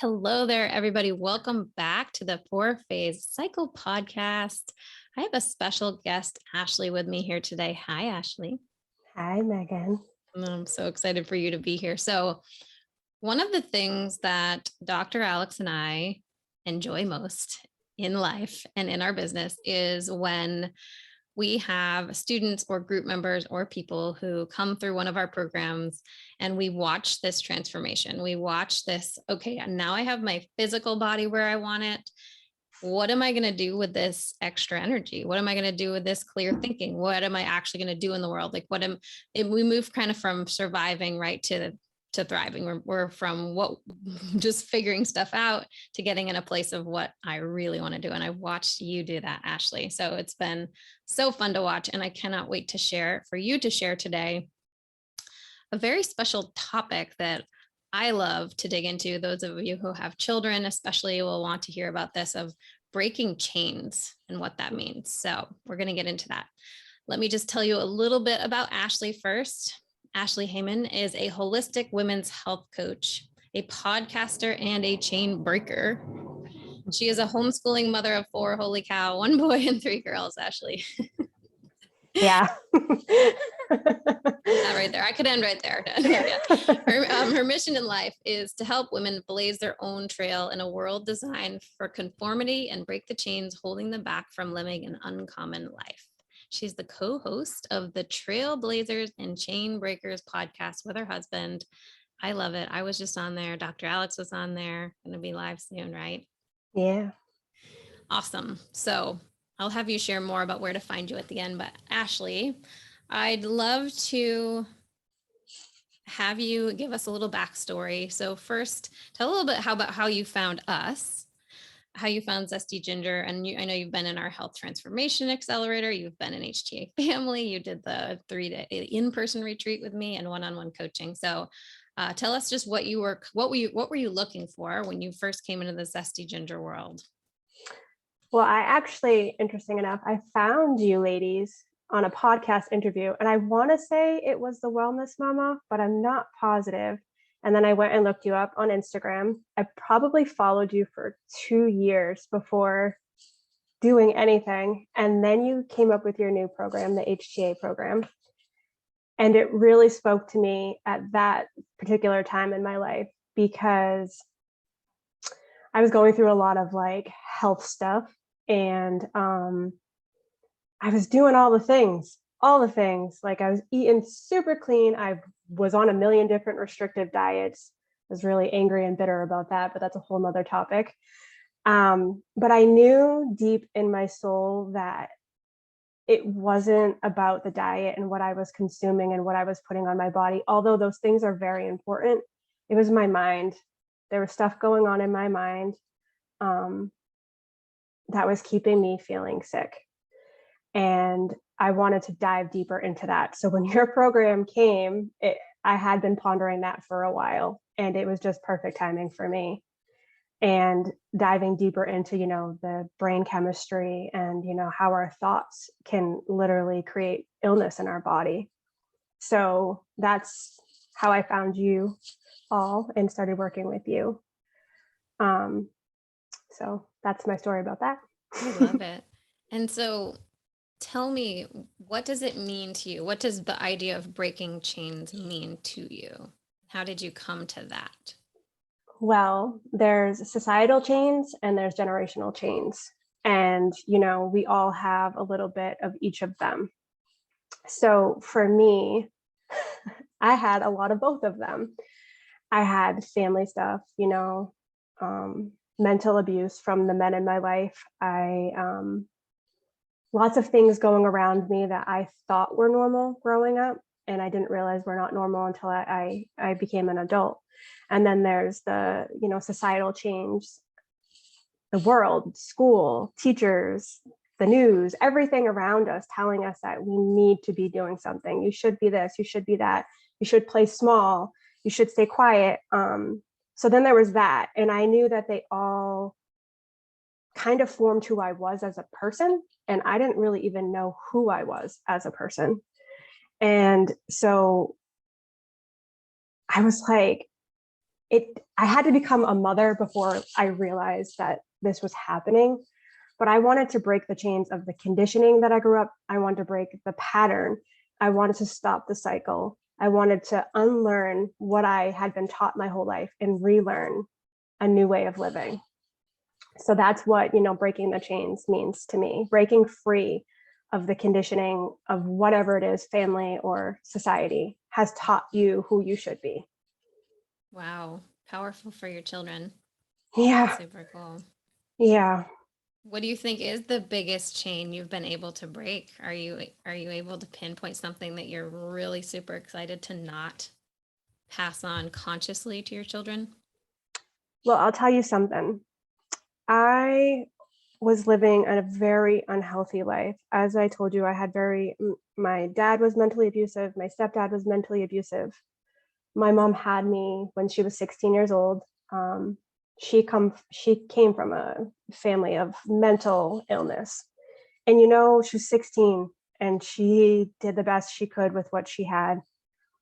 Hello there, everybody. Welcome back to the Four Phase Cycle podcast. I have a special guest, Ashley, with me here today. Hi, Ashley. Hi, Megan. I'm so excited for you to be here. So, one of the things that Dr. Alex and I enjoy most in life and in our business is when we have students or group members or people who come through one of our programs and we watch this transformation. We watch this, okay, now I have my physical body where I want it. What am I going to do with this extra energy? What am I going to do with this clear thinking? What am I actually going to do in the world? Like we move kind of from surviving right to thriving. We're from what just figuring stuff out to getting in a place of what I really want to do. And I watched you do that, Ashley. So it's been so fun to watch. And I cannot wait to share for you to share today a very special topic that I love to dig into. Those of you who have children, especially, will want to hear about this of breaking chains and what that means. So we're going to get into that. Let me just tell you a little bit about Ashley first. Ashley Haman is a holistic women's health coach, a podcaster, and a chain breaker. She is a homeschooling mother of 4. Holy cow, 1 boy and 3 girls, Ashley. Yeah. That right there. I could end right there. Her mission in life is to help women blaze their own trail in a world designed for conformity and break the chains holding them back from living an uncommon life. She's the co-host of the Trailblazers and Chain Breakers podcast with her husband. I love it. I was just on there. Dr. Alex was on there. Going to be live soon, right? Yeah. Awesome. So I'll have you share more about where to find you at the end. But Ashley, I'd love to have you give us a little backstory. So first, tell a little bit about how you found us, how you found Zesty Ginger. And I know you've been in our Health Transformation Accelerator. You've been in HTA Family. You did the 3-day in-person retreat with me and one-on-one coaching. So tell us just what were you looking for when you first came into the Zesty Ginger world? Well, I actually, interesting enough, I found you ladies on a podcast interview, and I want to say it was the Wellness Mama, but I'm not positive. And then I went and looked you up on Instagram. I probably followed you for 2 years before doing anything. And then you came up with your new program, the HTA program. And it really spoke to me at that particular time in my life because I was going through a lot of like health stuff. And I was doing all the things. Like I was eating super clean. I was on a million different restrictive diets. I was really angry and bitter about that, but that's a whole nother topic. But I knew deep in my soul that it wasn't about the diet and what I was consuming and what I was putting on my body. Although those things are very important, it was my mind. There was stuff going on in my mind that was keeping me feeling sick. And I wanted to dive deeper into that. So when your program came, I had been pondering that for a while, and it was just perfect timing for me. And diving deeper into, the brain chemistry and, how our thoughts can literally create illness in our body. So that's how I found you all and started working with you. So that's my story about that. I love it. And so tell me, what does it mean to you? What does the idea of breaking chains mean to you? How did you come to that? Well, there's societal chains and there's generational chains. And, we all have a little bit of each of them. So for me, I had a lot of both of them. I had family stuff, mental abuse from the men in my life. Lots of things going around me that I thought were normal growing up. And I didn't realize were not normal until I became an adult. And then there's the, societal change, the world, school, teachers, the news, everything around us telling us that we need to be doing something. You should be this, you should be that, you should play small, you should stay quiet. So then there was that. And I knew that they all kind of formed who I was as a person. And I didn't really even know who I was as a person. And so I was like, I had to become a mother before I realized that this was happening. But I wanted to break the chains of the conditioning that I grew up. I wanted to break the pattern. I wanted to stop the cycle. I wanted to unlearn what I had been taught my whole life and relearn a new way of living. So that's what, breaking the chains means to me, breaking free of the conditioning of whatever it is, family or society has taught you who you should be. Wow. Powerful for your children. Yeah. Super cool. Yeah. What do you think is the biggest chain you've been able to break? Are you able to pinpoint something that you're really super excited to not pass on consciously to your children? Well, I'll tell you something. I was living a very unhealthy life. As I told you, my dad was mentally abusive. My stepdad was mentally abusive. My mom had me when she was 16 years old. She came from a family of mental illness. And she was 16 and she did the best she could with what she had.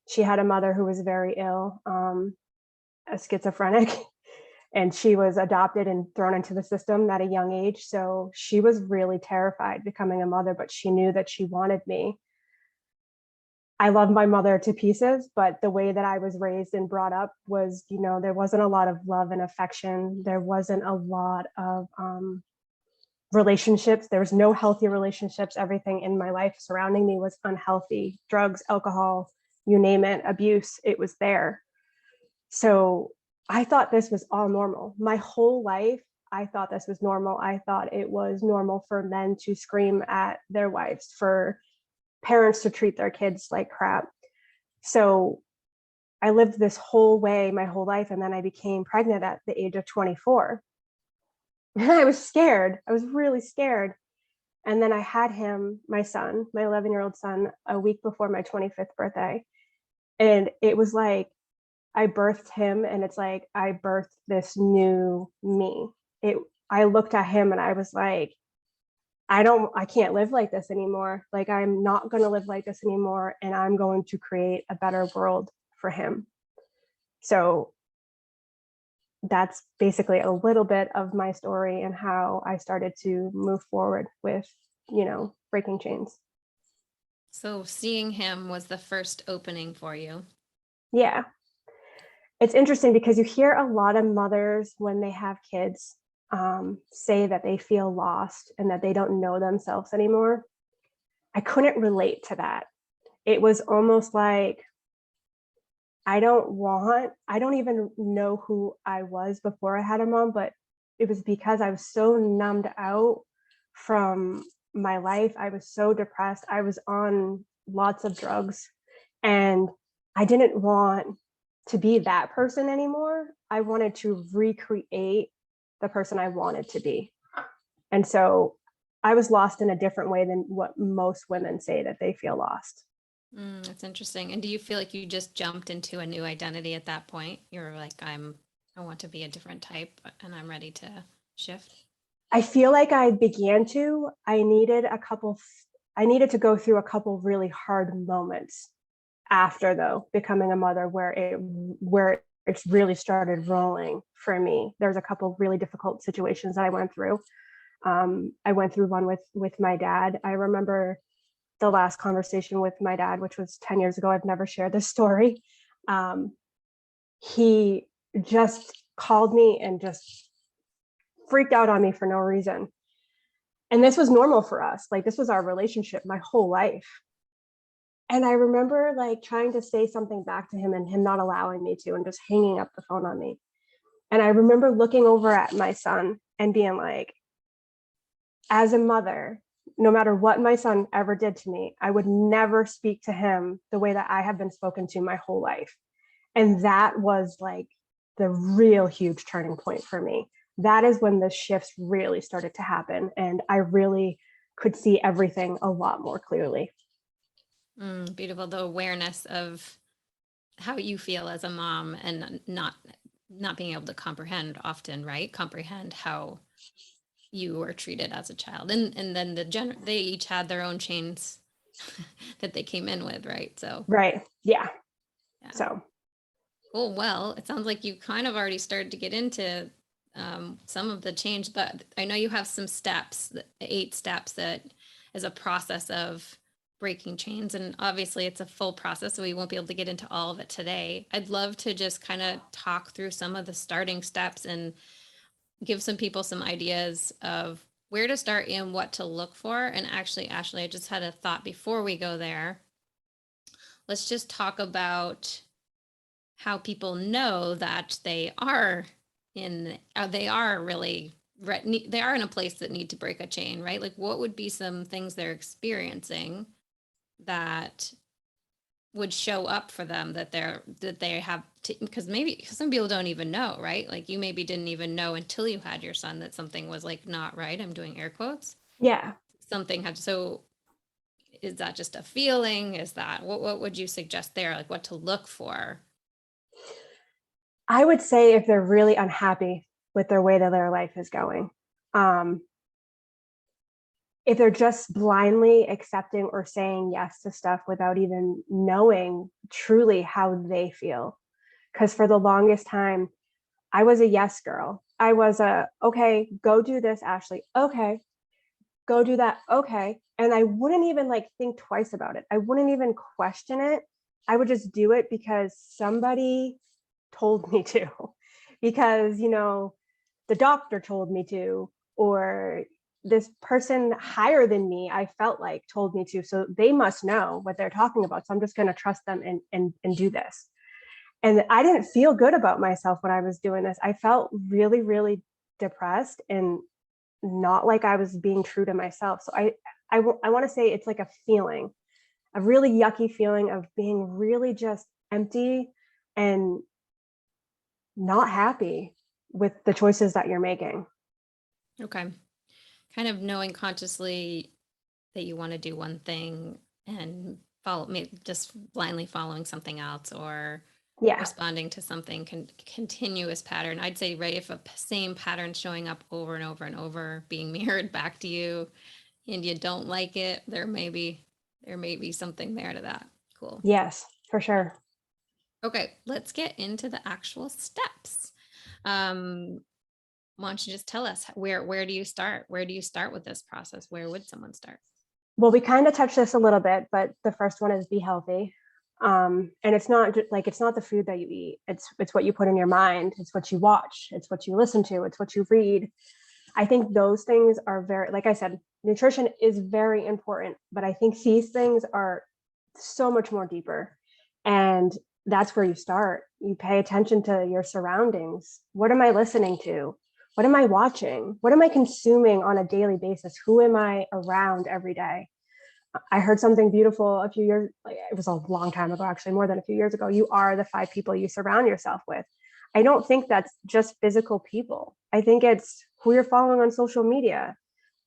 She had a mother who was very ill, a schizophrenic, and she was adopted and thrown into the system at a young age. So she was really terrified becoming a mother, but she knew that she wanted me. I love my mother to pieces, but the way that I was raised and brought up was, there wasn't a lot of love and affection. There wasn't a lot of relationships. There was no healthy relationships. Everything in my life surrounding me was unhealthy. Drugs, alcohol, you name it, abuse, it was there. So I thought this was all normal. My whole life, I thought this was normal. I thought it was normal for men to scream at their wives, for parents to treat their kids like crap. So I lived this whole way my whole life. And then I became pregnant at the age of 24. I was scared. I was really scared. And then I had him, my son, my 11-year-old son, a week before my 25th birthday. And it was like, I birthed him, and it's like I birthed this new me. I looked at him and I was like, I can't live like this anymore. Like, I'm not going to live like this anymore. And I'm going to create a better world for him. So that's basically a little bit of my story and how I started to move forward with, breaking chains. So seeing him was the first opening for you. Yeah. It's interesting because you hear a lot of mothers when they have kids say that they feel lost and that they don't know themselves anymore. I couldn't relate to that. It was almost like, I don't even know who I was before I had a mom, but it was because I was so numbed out from my life. I was so depressed. I was on lots of drugs, and I didn't want to be that person anymore. I wanted to recreate the person I wanted to be. And so I was lost in a different way than what most women say that they feel lost. That's interesting. And do you feel like you just jumped into a new identity at that point? You're like, I want to be a different type and I'm ready to shift. I feel like I began to. I needed to go through a couple really hard moments after, though, becoming a mother, where it really started rolling for me. There was a couple really difficult situations that I went through. I went through one with my dad. I remember the last conversation with my dad, which was 10 years ago. I've never shared this story. He just called me and just freaked out on me for no reason. And this was normal for us. Like, this was our relationship my whole life. And I remember like trying to say something back to him and him not allowing me to, and just hanging up the phone on me. And I remember looking over at my son and being like, as a mother, no matter what my son ever did to me, I would never speak to him the way that I have been spoken to my whole life. And that was like the real huge turning point for me. That is when the shifts really started to happen. And I really could see everything a lot more clearly. Beautiful. The awareness of how you feel as a mom and not being able to comprehend often, right? Comprehend how you were treated as a child. And then they each had their own chains that they came in with, right? So Right. Yeah. yeah. So Cool. Well, it sounds like you kind of already started to get into some of the change, but I know you have some steps, 8 steps that is a process of breaking chains. And obviously it's a full process, so we won't be able to get into all of it today. I'd love to just kind of talk through some of the starting steps and give some people some ideas of where to start and what to look for. And actually, Ashley, I just had a thought before we go there. Let's just talk about how people know that they are really they are in a place that need to break a chain, right? Like what would be some things they're experiencing that would show up for them that they have to, because maybe some people don't even know, right? Like you maybe didn't even know until you had your son that something was like not right. I'm doing air quotes. Yeah. Something had, so is that just a feeling? Is that what would you suggest there? Like what to look for? I would say if they're really unhappy with their way that their life is going, um, if they're just blindly accepting or saying yes to stuff without even knowing truly how they feel. Because for the longest time, I was a yes girl. I was okay, go do this, Ashley. Okay, go do that. Okay. And I wouldn't even like think twice about it. I wouldn't even question it. I would just do it because somebody told me to, because, the doctor told me to, or this person higher than me, I felt like told me to. So they must know what they're talking about. So I'm just going to trust them and do this. And I didn't feel good about myself when I was doing this. I felt really, really depressed and not like I was being true to myself. So I want to say it's like a feeling, a really yucky feeling of being really just empty and not happy with the choices that you're making. Okay. Kind of knowing consciously that you want to do one thing and just blindly following something else or Yeah. responding to something continuous pattern. I'd say, right, if a same pattern showing up over and over and over being mirrored back to you and you don't like it, there may be something there to that. Cool. Yes, for sure. Okay, let's get into the actual steps. Um, why don't you just tell us where do you start? Where do you start with this process? Where would someone start? Well, we kind of touched this a little bit, but the first one is be healthy. And it's not it's not the food that you eat. It's what you put in your mind. It's what you watch. It's what you listen to. It's what you read. I think those things are very, like I said, nutrition is very important, but I think these things are so much more deeper. And that's where you start. You pay attention to your surroundings. What am I listening to? What am I watching? What am I consuming on a daily basis? Who am I around every day? I heard something beautiful a few years, like it was a long time ago, actually, more than a few years ago. You are the 5 people you surround yourself with. I don't think that's just physical people. I think it's who you're following on social media.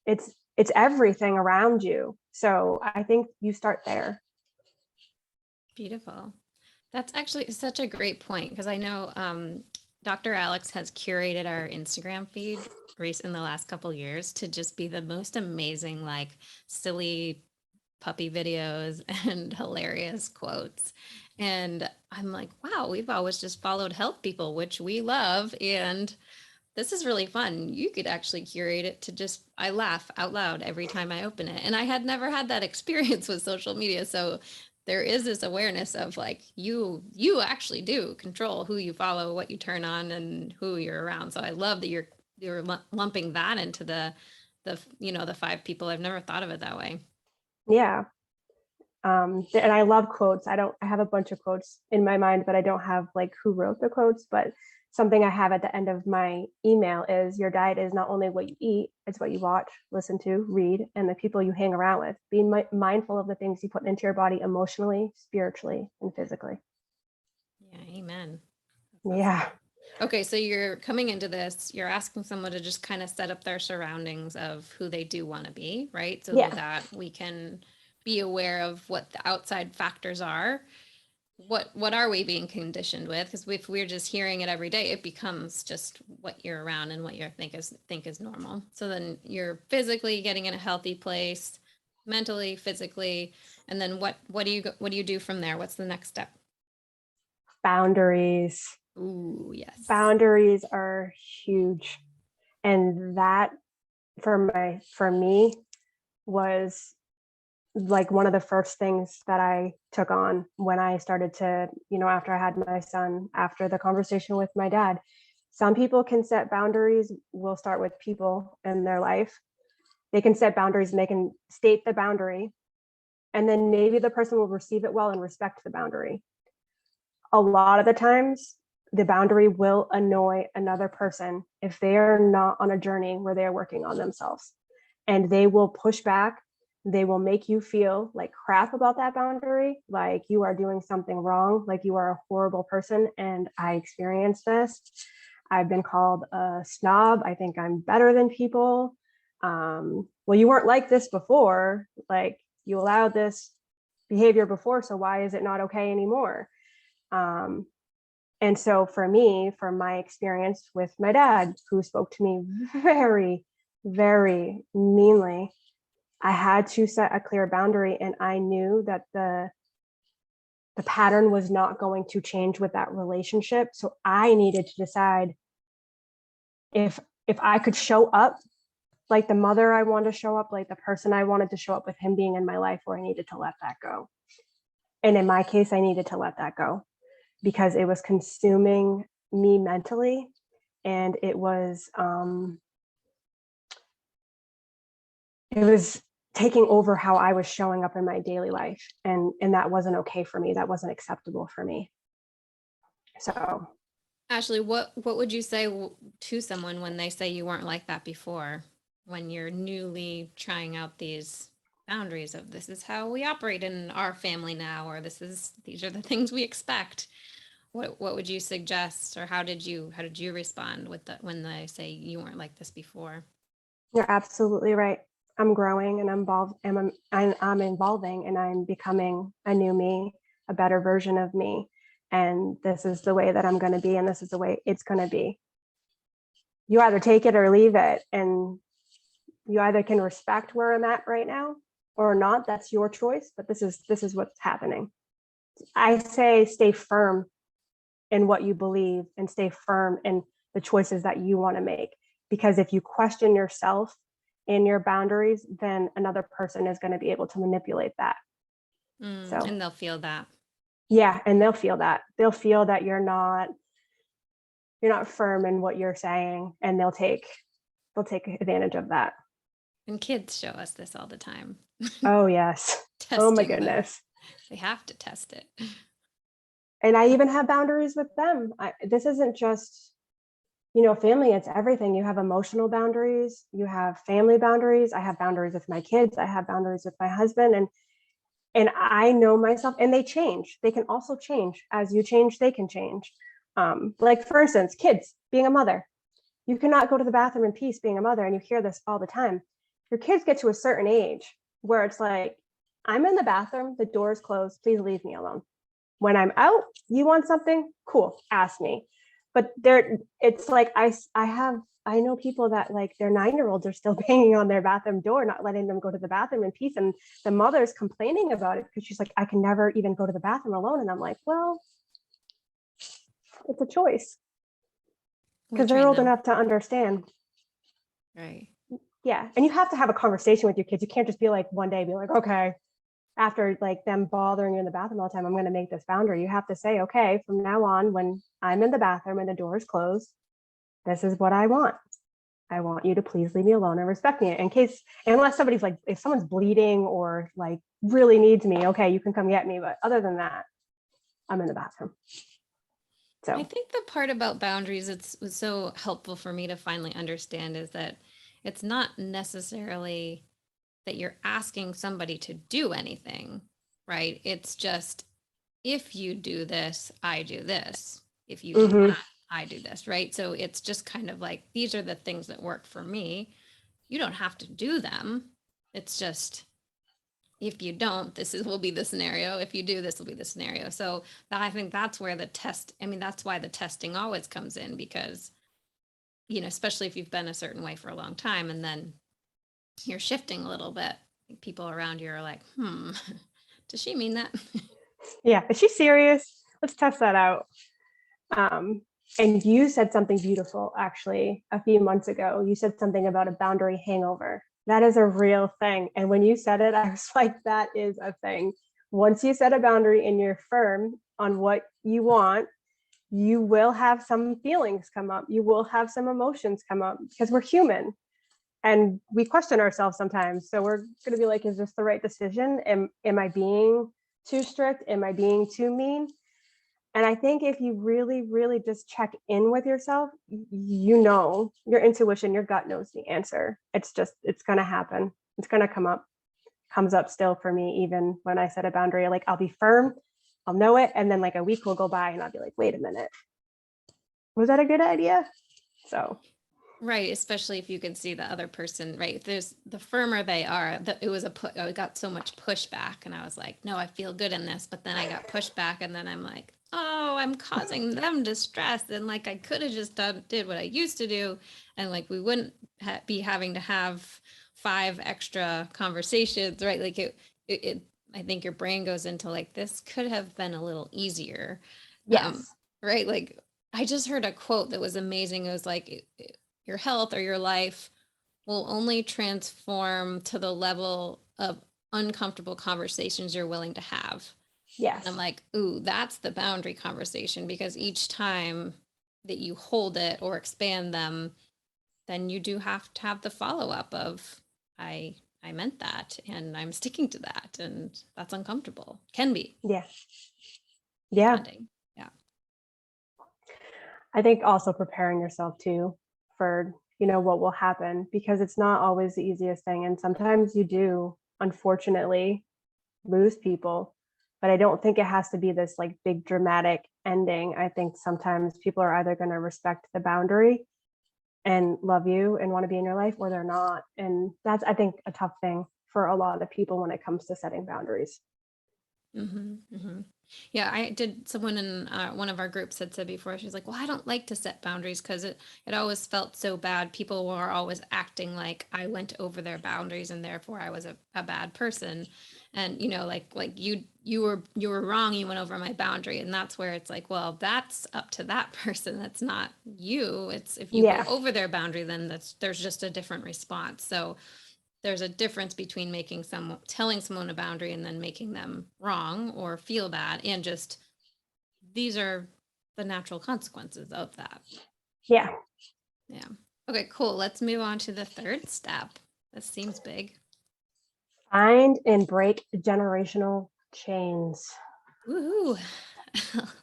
It's everything around you. So I think you start there. Beautiful. That's actually such a great point because I know Dr. Alex has curated our Instagram feed in the last couple years to just be the most amazing, like silly puppy videos and hilarious quotes. And I'm like, wow, we've always just followed health people, which we love. And this is really fun. You could actually curate it to just, I laugh out loud every time I open it. And I had never had that experience with social media. So there is this awareness of like, you actually do control who you follow, what you turn on and who you're around. So I love that you're lumping that into the 5 people. I've never thought of it that way. Yeah. And I love quotes. I have a bunch of quotes in my mind, but I don't have like who wrote the quotes. But something I have at the end of my email is your diet is not only what you eat, it's what you watch, listen to, read, and the people you hang around with. Be mindful of the things you put into your body emotionally, spiritually, and physically. Yeah, amen. That's awesome. Yeah. Okay, so you're coming into this, you're asking someone to just kind of set up their surroundings of who they do want to be, right? So Yeah. that we can be aware of what the outside factors are. What are we being conditioned with? Because if we're just hearing it every day, it becomes just what you're around and what you think is normal. So then you're physically getting in a healthy place, mentally, physically, and then what do you do from there? What's the next step? Boundaries. Ooh, yes. Boundaries are huge. And that for me was like one of the first things that I took on when I started to, after I had my son, after the conversation with my dad. Some people can set boundaries. We'll start with people in their life. They can set boundaries and they can state the boundary. And then maybe the person will receive it well and respect the boundary. A lot of the times, the boundary will annoy another person if they are not on a journey where they are working on themselves. And they will push back. They will make you feel like crap about that boundary, like you are doing something wrong, like you are a horrible person. And I experienced this. I've been called a snob. I think I'm better than people. Well, you weren't like this before. Like you allowed this behavior before, so why is it not okay anymore? And so for me, from my experience with my dad, who spoke to me very, very meanly, I had to set a clear boundary, and I knew that the pattern was not going to change with that relationship. So I needed to decide if I could show up like the mother I wanted to show up, like the person I wanted to show up with him being in my life, or I needed to let that go. And in my case, I needed to let that go because it was consuming me mentally, and it was taking over how I was showing up in my daily life, and that wasn't okay for me. That wasn't acceptable for me. So, Ashley, what would you say to someone when they say you weren't like that before, when you're newly trying out these boundaries of this is how we operate in our family now, or these are the things we expect? What would you suggest, or how did you respond with when they say you weren't like this before? you're absolutely right. I'm growing and I'm evolving and I'm becoming a new me, a better version of me. And this is the way that I'm going to be, and this is the way it's going to be. You either take it or leave it, and you either can respect where I'm at right now or not. That's your choice, but this is what's happening. I say stay firm in what you believe and stay firm in the choices that you want to make. Because if you question yourself in your boundaries, then another person is going to be able to manipulate that. And they'll feel that. Yeah, and they'll feel that. They'll feel that you're not firm in what you're saying, and they'll take advantage of that. And kids show us this all the time. Oh yes. Oh my goodness. They have to test it. And I even have boundaries with them. This isn't just, family, it's everything. You have emotional boundaries, you have family boundaries. I have boundaries with my kids. I have boundaries with my husband. And I know myself, and they change. They can also change. As you change, they can change. Like for instance, kids, being a mother. You cannot go to the bathroom in peace being a mother, and you hear this all the time. Your kids get to a certain age where it's like, I'm in the bathroom, the door is closed, please leave me alone. When I'm out, you want something? Cool, ask me. But it's like I know people that like their 9-year-olds are still banging on their bathroom door, not letting them go to the bathroom in peace. And the mother's complaining about it because she's like, I can never even go to the bathroom alone. And I'm like, well, it's a choice. Because they're old enough to understand. Right. Yeah. And you have to have a conversation with your kids. You can't just be like one day, be like, okay, after like them bothering you in the bathroom all the time, I'm going to make this boundary. You have to say, okay, from now on, when I'm in the bathroom and the door is closed, this is what I want. I want you to please leave me alone and respect me. Unless somebody's like, if someone's bleeding or like really needs me, okay, you can come get me. But other than that, I'm in the bathroom. So I think the part about boundaries was so helpful for me to finally understand is that it's not necessarily that you're asking somebody to do anything, right? It's just, if you do this, I do this. If you do that, I do this, right? So it's just kind of like, these are the things that work for me. You don't have to do them. It's just, if you don't, will be the scenario. If you do, this will be the scenario. So I think that's where that's why the testing always comes in, because, especially if you've been a certain way for a long time and then you're shifting a little bit, people around you are like, does she mean that? Yeah. Is she serious? let's test that out. And you said something beautiful, actually, a few months ago. You said something about a boundary hangover. That is a real thing. And when you said it, I was like, that is a thing. Once you set a boundary and you're firm on what you want, you will have some feelings come up. You will have some emotions come up because we're human and we question ourselves sometimes. So we're going to be like, is this the right decision? Am I being too strict? Am I being too mean? And I think if you really, really just check in with yourself, you know, your intuition, your gut knows the answer. It's going to happen. It's going to come up, comes up still for me. Even when I set a boundary, like I'll be firm, I'll know it. And then like a week will go by and I'll be like, wait a minute, was that a good idea? So. Right, especially if you can see the other person, right? There's the firmer they are, it was I got so much pushback and I was like, no, I feel good in this, but then I got pushback and then I'm like, oh, I'm causing them distress. And like, I could have just did what I used to do. And like, we wouldn't be having to have 5 extra conversations, right? Like I think your brain goes into like, this could have been a little easier. Yes. Right. Like I just heard a quote that was amazing. It was like, your health or your life will only transform to the level of uncomfortable conversations you're willing to have. Yes. And I'm like, ooh, that's the boundary conversation, because each time that you hold it or expand them, then you do have to have the follow-up of, I meant that and I'm sticking to that. And that's uncomfortable. Can be. Yeah. Yeah. Depending. Yeah. I think also preparing yourself too for, you know, what will happen, because it's not always the easiest thing. And sometimes you do, unfortunately, lose people, but I don't think it has to be this like big dramatic ending. I think sometimes people are either going to respect the boundary and love you and want to be in your life, or they're not. And that's, I think, a tough thing for a lot of people when it comes to setting boundaries. Mm-hmm, mm-hmm. Yeah, I did. Someone in one of our groups had said before, she's like, well, I don't like to set boundaries because it always felt so bad. People were always acting like I went over their boundaries and therefore I was a bad person. And, you know, like you were wrong. You went over my boundary. And that's where it's like, well, that's up to that person. That's not you. It's if you go over their boundary, then there's just a different response. So there's a difference between telling someone a boundary and then making them wrong or feel bad, and just these are the natural consequences of that. Yeah. Okay, cool. Let's move on to the third step. This seems big. Find and break generational chains. Woohoo.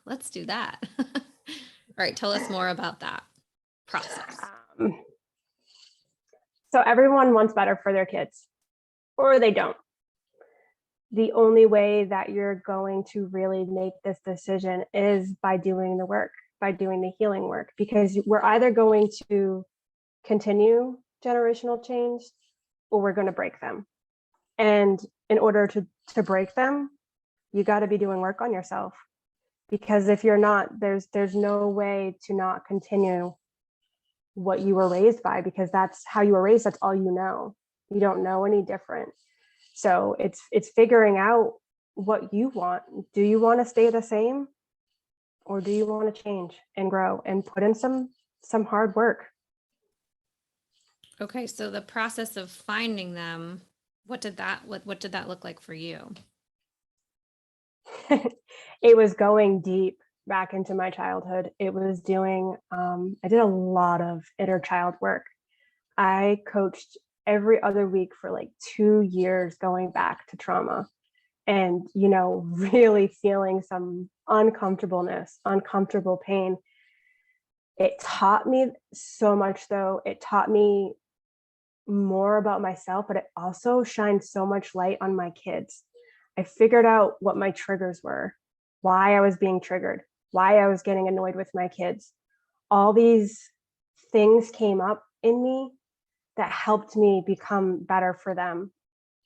Let's do that. All right, tell us more about that process. So everyone wants better for their kids, or they don't. The only way that you're going to really make this decision is by doing the work, by doing the healing work, because we're either going to continue generational change or we're going to break them. And in order to break them, you got to be doing work on yourself, because if you're not, there's no way to not continue what you were raised by, because that's how you were raised. That's all you know. You don't know any different. So it's figuring out what you want. Do you want to stay the same, or do you want to change and grow and put in some hard work? Okay, so the process of finding them, what did that look like for you? It was going deep back into my childhood. It was doing, I did a lot of inner child work. I coached every other week for like 2 years, going back to trauma and, you know, really feeling some uncomfortableness, uncomfortable pain. It taught me so much, though. It taught me more about myself, but it also shined so much light on my kids. I figured out what my triggers were, why I was being triggered, why I was getting annoyed with my kids. All these things came up in me that helped me become better for them.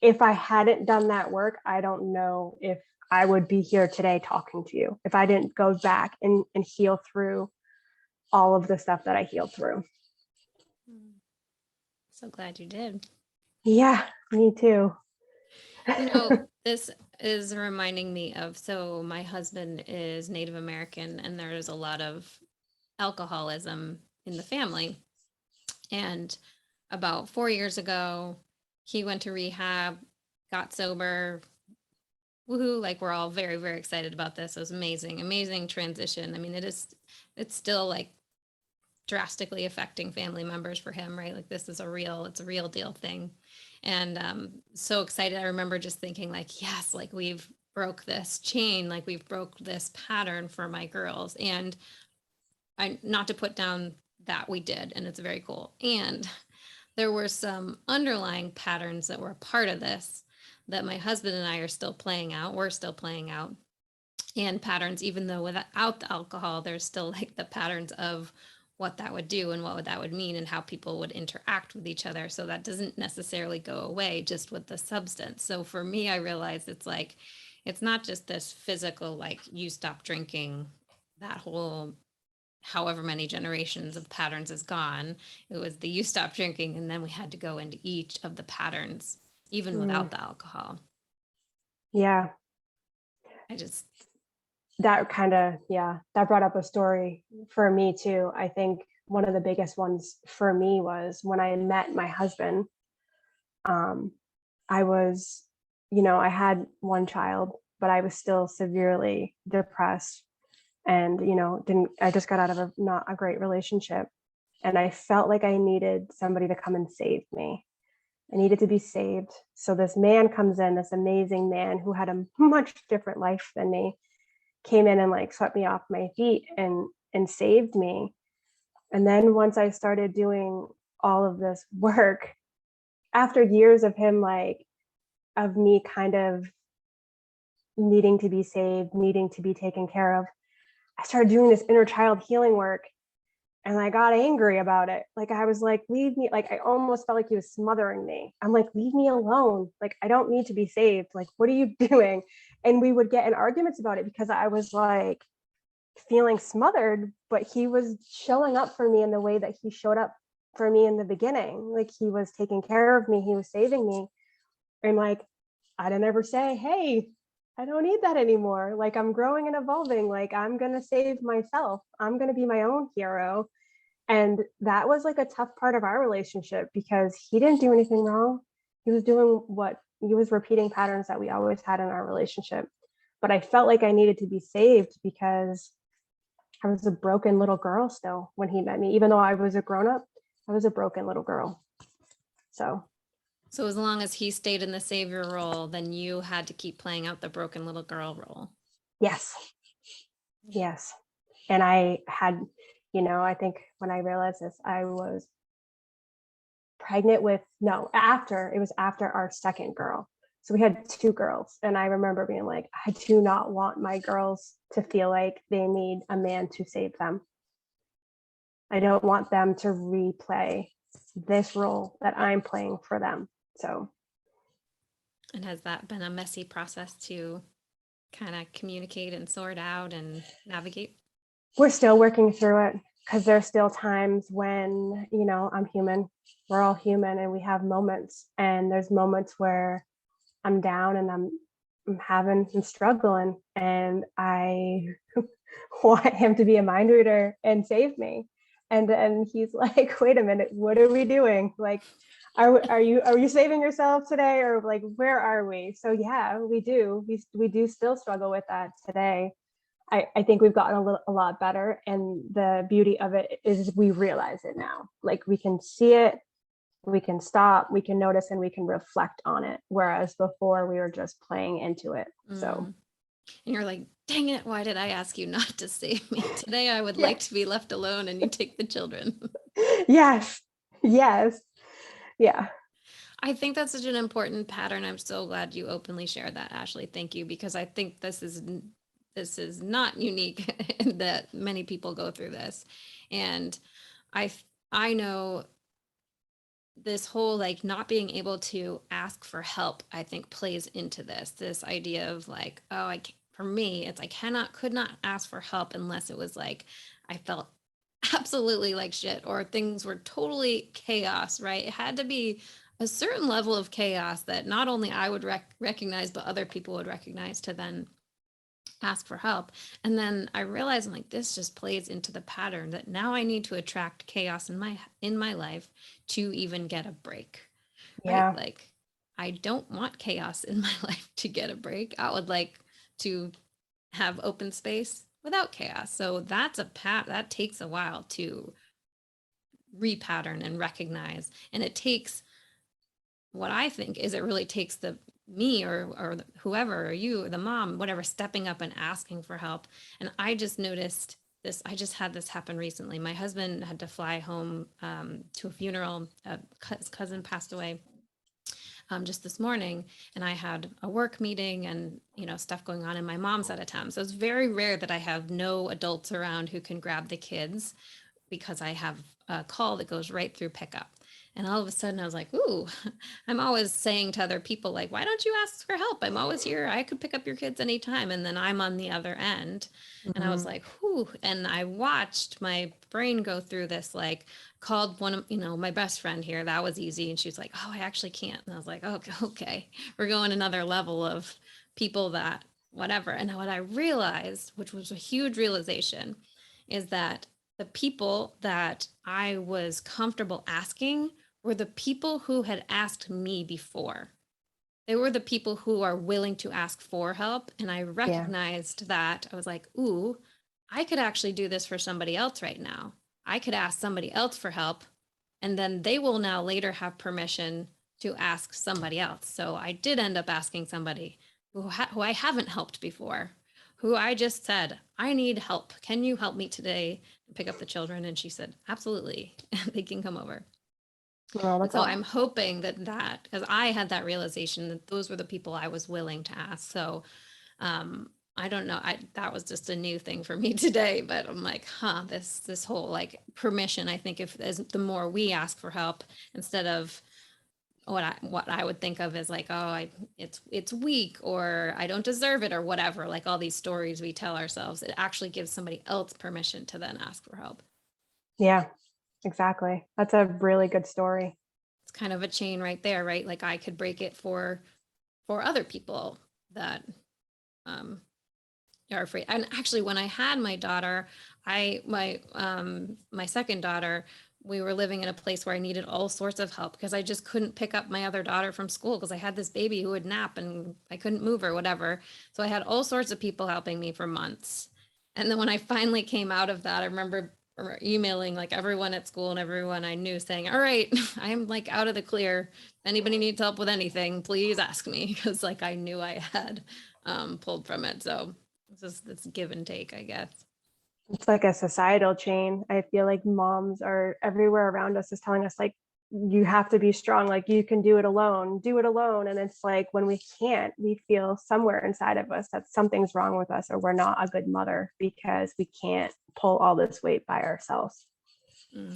If I hadn't done that work, I don't know if I would be here today talking to you, if I didn't go back and heal through all of the stuff that I healed through. So glad you did. Yeah, me too. You know, this is reminding me of, so my husband is Native American and there's a lot of alcoholism in the family. And about 4 years ago, he went to rehab, got sober. Woohoo. Like, we're all very, very excited about this. It was amazing, amazing transition. I mean, it's still like drastically affecting family members for him, right? Like, this is it's a real deal thing. And so excited. I remember just thinking like, yes, like we've broke this chain, like we've broke this pattern for my girls. And not to put down that we did, and it's very cool. And there were some underlying patterns that were a part of this that my husband and I are still playing out. We're still playing out. And patterns, even though without the alcohol, there's still like the patterns of what that would do and what that would mean and how people would interact with each other. So that doesn't necessarily go away just with the substance. So for me, I realized it's like, it's not just this physical, like you stop drinking, that whole however many generations of patterns is gone. It was the you stop drinking, and then we had to go into each of the patterns, even without the alcohol. Yeah. I just, That kind of, yeah, that brought up a story for me too. I think one of the biggest ones for me was when I met my husband. I was, I had one child, but I was still severely depressed and, I just got out of not a great relationship. And I felt like I needed somebody to come and save me. I needed to be saved. So this man comes in, this amazing man who had a much different life than me, came in and like swept me off my feet and saved me. And then once I started doing all of this work, after years of him, like, of me kind of needing to be saved, needing to be taken care of, I started doing this inner child healing work, and I got angry about it. Like, I was like, leave me. Like, I almost felt like he was smothering me. I'm like, leave me alone. Like, I don't need to be saved. Like, what are you doing? And we would get in arguments about it because I was like feeling smothered, but he was showing up for me in the way that he showed up for me in the beginning. Like, he was taking care of me, he was saving me. And like, I didn't ever say, hey, I don't need that anymore. Like, I'm growing and evolving. Like, I'm going to save myself. I'm going to be my own hero. And that was like a tough part of our relationship because he didn't do anything wrong. He was doing what he was repeating patterns that we always had in our relationship. But I felt like I needed to be saved because I was a broken little girl still when he met me. Even though I was a grown up, I was a broken little girl. So as long as he stayed in the savior role, then you had to keep playing out the broken little girl role. yes. Yes. And I had, I think when I realized this, I was pregnant with, no, it was after our second girl. So we had two girls. And I remember being like, I do not want my girls to feel like they need a man to save them. I don't want them to replay this role that I'm playing for them. So. And has that been a messy process to kind of communicate and sort out and navigate? We're still working through it because there's still times when, I'm human. We're all human and we have moments. And there's moments where I'm down and I'm struggling, and I want him to be a mind reader and save me. And he's like, wait a minute, what are we doing? Like, are you saving yourself today, or like, where are we? So yeah, we do still struggle with that today. I think we've gotten a lot better, and the beauty of it is we realize it now. Like, we can see it, we can stop, we can notice, and we can reflect on it. Whereas before we were just playing into it. So. And you're like, dang it, why did I ask you not to save me? Today I would like to be left alone and you take the children. Yes. Yeah. I think that's such an important pattern. I'm so glad you openly shared that, Ashley. Thank you, because I think this is not unique that many people go through this. And I know this whole like not being able to ask for help, I think plays into this idea of like, oh, for me, it's I could not ask for help unless it was like I felt absolutely like shit or things were totally chaos, right? It had to be a certain level of chaos that not only I would recognize, but other people would recognize to then ask for help. And then I realized, I'm like, this just plays into the pattern that now I need to attract chaos in my life to even get a break. Right? Yeah. Like, I don't want chaos in my life to get a break. I would like to have open space without chaos. So that's that takes a while to repattern and recognize. And it takes, what I think is, it really takes the me or whoever, or you, or the mom, whatever, stepping up and asking for help. And I just noticed this. I just had this happen recently. My husband had to fly home to a funeral. His cousin passed away just this morning, and I had a work meeting and stuff going on, and my mom's out of town. So it's very rare that I have no adults around who can grab the kids, because I have a call that goes right through pickup. And all of a sudden I was like, ooh, I'm always saying to other people, like, why don't you ask for help? I'm always here. I could pick up your kids anytime. And then I'm on the other end. And I was like, whew. And I watched my brain go through this, like, called one of, my best friend here. That was easy. And she was like, oh, I actually can't. And I was like, okay, we're going another level of people that whatever. And what I realized, which was a huge realization, is that the people that I was comfortable asking were the people who had asked me before. They were the people who are willing to ask for help. And I Yeah. recognized that. I was like, ooh, I could actually do this for somebody else right now. I could ask somebody else for help, and then they will now later have permission to ask somebody else. So I did end up asking somebody who I haven't helped before, who I just said, I need help. Can you help me today pick up the children? And she said, absolutely. They can come over. Well, And that's so all. I'm hoping that because I had that realization that those were the people I was willing to ask. So I don't know. That was just a new thing for me today, but I'm like, this whole like permission. I think if as the more we ask for help, instead of what I would think of as like, it's weak, or I don't deserve it, or whatever, like all these stories we tell ourselves, it actually gives somebody else permission to then ask for help. Yeah, exactly. That's a really good story. It's kind of a chain right there, right? Like I could break it for other people that um are afraid. And actually, when I had my daughter, my second daughter, we were living in a place where I needed all sorts of help because I just couldn't pick up my other daughter from school because I had this baby who would nap and I couldn't move her, whatever. So I had all sorts of people helping me for months. And then when I finally came out of that, I remember emailing like everyone at school and everyone I knew saying, all right, I'm like out of the clear. If anybody needs help with anything, please ask me. Because like I knew I had pulled from it. So it's just this give and take, I guess. It's like a societal chain. I feel like moms are everywhere around us is telling us like you have to be strong, like you can do it alone, do it alone. And it's like when we can't, we feel somewhere inside of us that something's wrong with us or we're not a good mother because we can't pull all this weight by ourselves.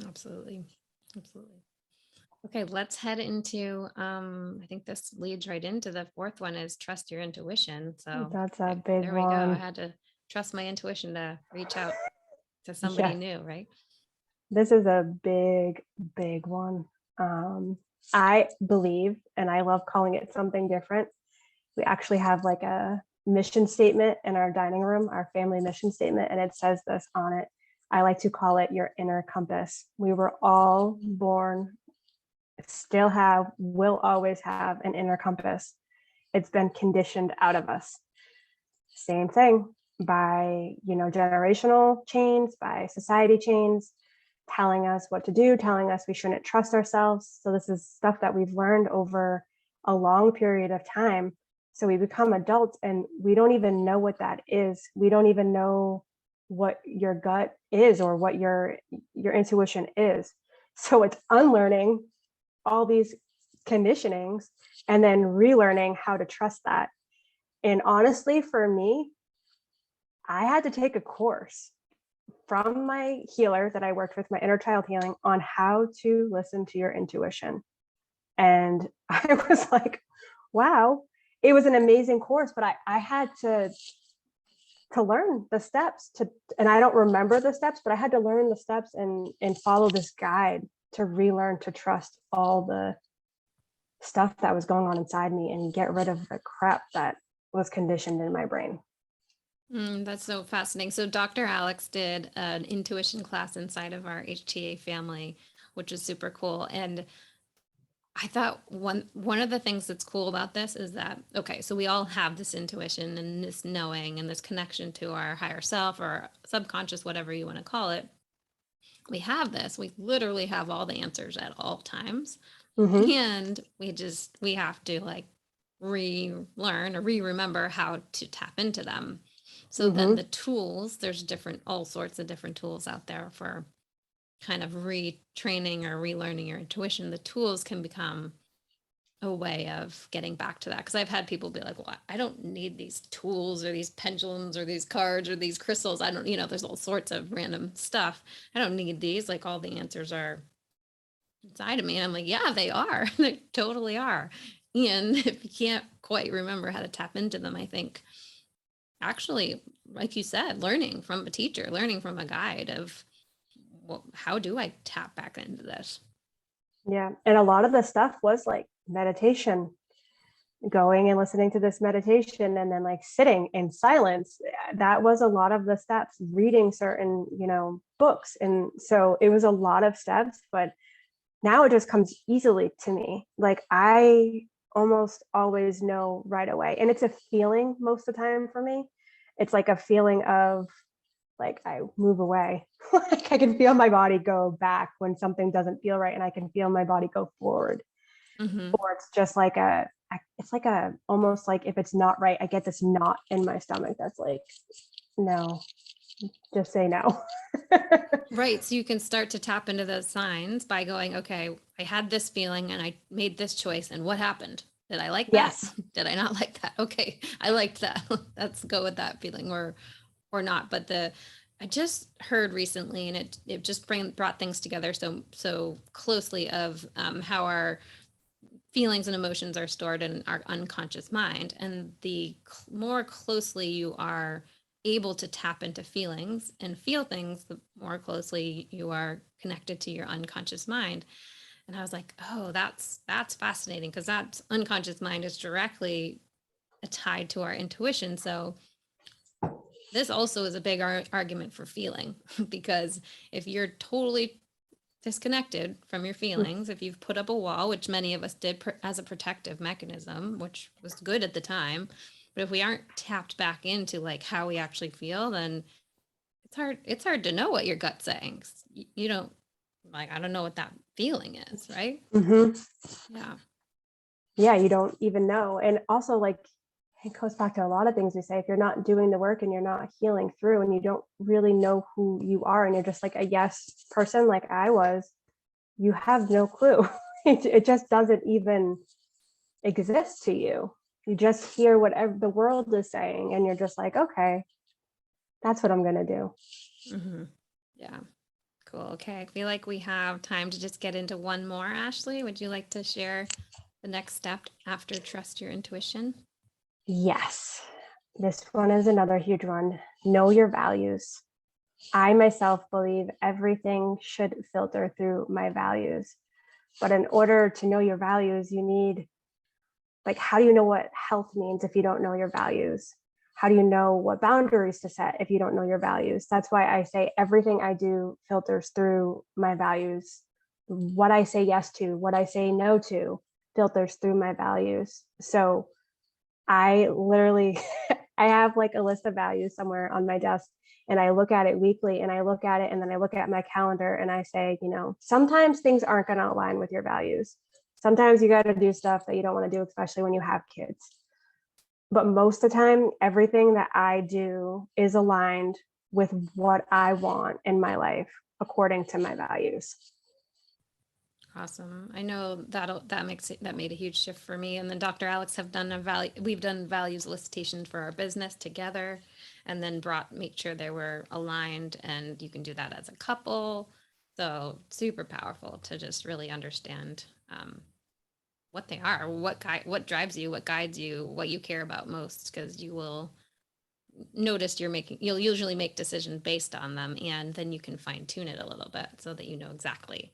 Absolutely. Absolutely. Okay, let's head into I think this leads right into the fourth one, is trust your intuition. So That's a okay, big there we go. I one. had to trust my intuition to reach out to somebody Yes, new, right? this is a big, big one. I believe, and I love calling it something different. We actually have like a mission statement in our dining room, our family mission statement, and it says this on it. I like to call it your inner compass. We were all born, still have, will always have an inner compass. It's been conditioned out of us. Same thing by, generational chains, by society chains, telling us what to do, telling us we shouldn't trust ourselves. So this is stuff that we've learned over a long period of time. So we become adults and we don't even know what that is. We don't even know what your gut is or what your intuition is. So it's unlearning all these conditionings and then relearning how to trust that. And honestly, for me, I had to take a course from my healer that I worked with, my inner child healing, on how to listen to your intuition. And I was like, wow, it was an amazing course, but I had to learn the steps and I don't remember the steps, but I had to learn the steps and follow this guide to relearn to trust all the stuff that was going on inside me and get rid of the crap that was conditioned in my brain. That's so fascinating. So Dr. Alex did an intuition class inside of our HTA family, which is super cool. And I thought one of the things that's cool about this is that, okay, so we all have this intuition and this knowing and this connection to our higher self or subconscious, whatever you want to call it. We have this. We literally have all the answers at all times. Mm-hmm. And we have to like relearn or remember how to tap into them. So then Mm-hmm. the tools, there's all sorts of different tools out there for kind of retraining or relearning your intuition. The tools can become a way of getting back to that. Because I've had people be like, well, I don't need these tools or these pendulums or these cards or these crystals. I don't, there's all sorts of random stuff. I don't need these. Like all the answers are inside of me. And I'm like, yeah, they are. They totally are. And if you can't quite remember how to tap into them, I think actually, like you said, learning from a teacher, learning from a guide of, well, how do I tap back into this? Yeah. And a lot of the stuff was like meditation, going and listening to this meditation and then like sitting in silence. That was a lot of the steps, reading certain, books. And so it was a lot of steps, but now it just comes easily to me. Like I almost always know right away. And it's a feeling most of the time for me. It's like a feeling of like I move away. Like I can feel my body go back when something doesn't feel right, and I can feel my body go forward. Mm-hmm. Or it's just like it's like almost like if it's not right, I get this knot in my stomach that's like, no, just say no. Right. So you can start to tap into those signs by going, okay, I had this feeling and I made this choice. And what happened? Did I like that? Yes. Did I not like that? Okay, I liked that. Let's go with that feeling or not. But I just heard recently, and it just brought things together so closely of how our feelings and emotions are stored in our unconscious mind. And the more closely you are able to tap into feelings and feel things, the more closely you are connected to your unconscious mind. And I was like, oh, that's fascinating, because that unconscious mind is directly tied to our intuition. So this also is a big argument for feeling, because if you're totally disconnected from your feelings, if you've put up a wall, which many of us did as a protective mechanism, which was good at the time, but if we aren't tapped back into like how we actually feel, then it's hard to know what your gut's saying. You don't, like, I don't know what that feeling is, right? Mm-hmm. Yeah. Yeah, you don't even know. And also like it goes back to a lot of things we say. If you're not doing the work and you're not healing through and you don't really know who you are and you're just like a yes person like I was, you have no clue. It just doesn't even exist to you. You just hear whatever the world is saying and you're just like, okay, that's what I'm going to do. Mm-hmm. Yeah. Cool. Okay. I feel like we have time to just get into one more. Ashley, would you like to share the next step after trust your intuition? Yes. This one is another huge one. Know your values. I myself believe everything should filter through my values. But in order to know your values, you need, like, how do you know what health means if you don't know your values? How do you know what boundaries to set if you don't know your values? That's why I say everything I do filters through my values. What I say yes to, what I say no to filters through my values. So I literally, I have like a list of values somewhere on my desk, and I look at it weekly, and I look at it and then I look at my calendar and I say, sometimes things aren't going to align with your values. Sometimes you got to do stuff that you don't want to do, especially when you have kids. But most of the time, everything that I do is aligned with what I want in my life according to my values. Awesome. I know that made a huge shift for me. And then Dr. Alex we've done values elicitation for our business together, and then make sure they were aligned, and you can do that as a couple. So super powerful to just really understand what they are, what drives you, what guides you, what you care about most, because you will notice you'll usually make decisions based on them, and then you can fine tune it a little bit so that you know exactly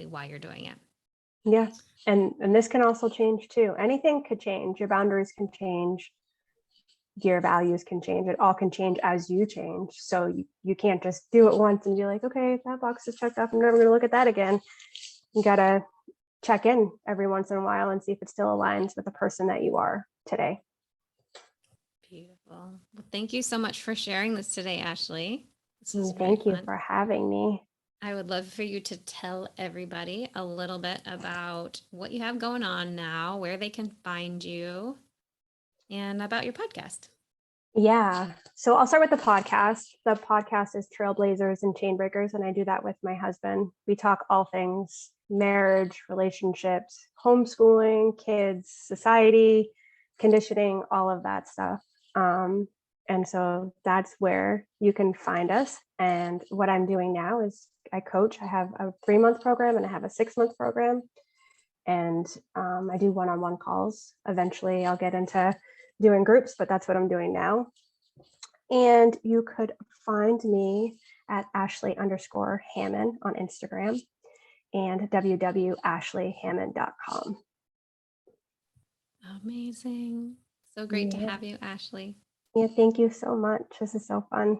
why you're doing it. Yeah. And this can also change too. Anything could change. Your boundaries can change. Your values can change. It all can change as you change. So you can't just do it once and be like, okay, that box is checked off. I'm never going to look at that again. You got to check in every once in a while and see if it still aligns with the person that you are today. Beautiful. Well, thank you so much for sharing this today, Ashley. This was Thank you fun. for having me. I would love for you to tell everybody a little bit about what you have going on now, where they can find you, and about your podcast. Yeah. So I'll start with the podcast. The podcast is Trailblazers and Chainbreakers, and I do that with my husband. We talk all things marriage, relationships, homeschooling, kids, society, conditioning, all of that stuff. And so that's where you can find us. And what I'm doing now is I coach. I have a 3-month program and I have a 6-month program. And I do one-on-one calls. Eventually, I'll get into doing groups, but that's what I'm doing now. And you could find me at Ashley_Haman on Instagram and www.ashleyhaman.com. Amazing. So great to have you, Ashley. Yeah, thank you so much. This is so fun.